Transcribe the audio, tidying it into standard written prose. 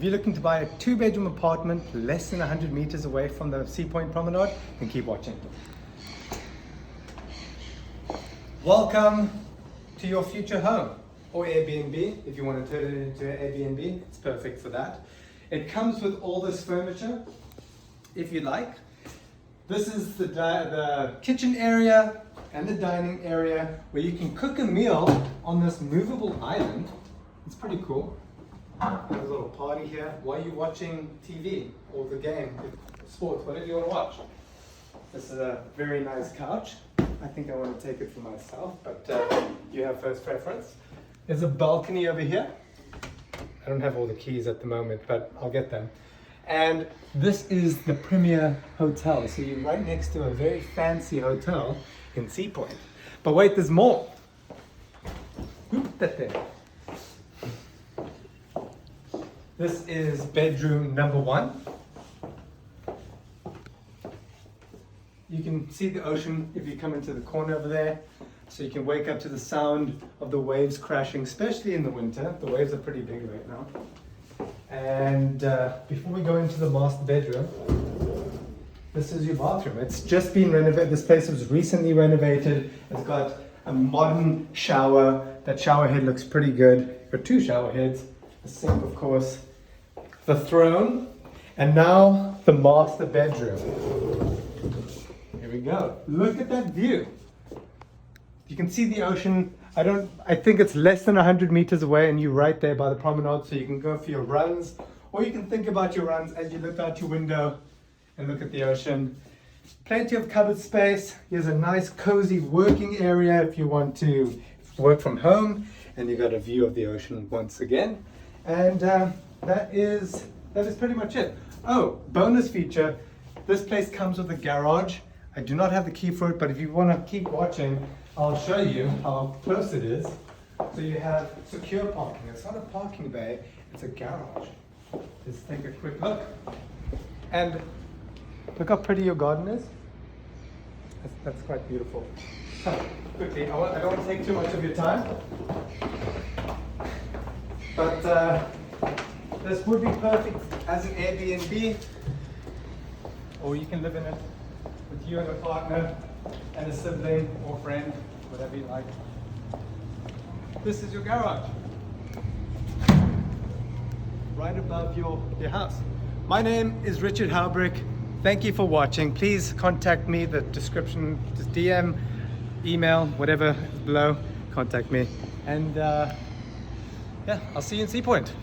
If you're looking to buy a 2-bedroom apartment less than 100 meters away from the Sea Point Promenade, then keep watching. Welcome to your future home, or Airbnb. If you want to turn it into an Airbnb, it's perfect for that. It comes with all this furniture, if you like. This is the kitchen area and the dining area where you can cook a meal on this movable island. It's pretty cool. There's a little party here while you're watching TV or the game, sports, whatever you want to watch. This is a very nice couch. I think I want to take it for myself, but you have first preference. There's a balcony over here. I don't have all the keys at the moment, but I'll get them. And this is the Premier Hotel. So you're right next to a very fancy hotel in Sea Point. But wait, there's more. Who put that there? This is bedroom number 1. You can see the ocean if you come into the corner over there. So you can wake up to the sound of the waves crashing, especially in the winter. The waves are pretty big right now. And before we go into the master bedroom, this is your bathroom. It's just been renovated. This place was recently renovated. It's got a modern shower. That shower head looks pretty good. Got 2 shower heads, a sink, of course, the throne, and now the master bedroom. Here we go. Look at that view. You can see the ocean. I think it's less than 100 meters away, and you're right there by the promenade, so you can go for your runs, or you can think about your runs as you look out your window and look at the ocean. Plenty of cupboard space. Here's a nice cozy working area if you want to work from home, and you got a view of the ocean once again. And that is pretty much it. Oh, bonus feature, this place comes with a garage. I do not have the key for it, but if you want to keep watching, I'll show you how close it is. So you have secure parking. It's not a parking bay, it's a garage. Just take a quick look. And look how pretty your garden is. That's quite beautiful. So, quickly, I don't want to take too much of your time. But this would be perfect as an Airbnb, or you can live in it with you and a partner and a sibling or friend, whatever you like. This is your garage, right above your house. My name is Richard Halbrick. Thank you for watching. Please contact me, the description, just DM, email, whatever is below, contact me. And yeah, I'll see you in Sea Point.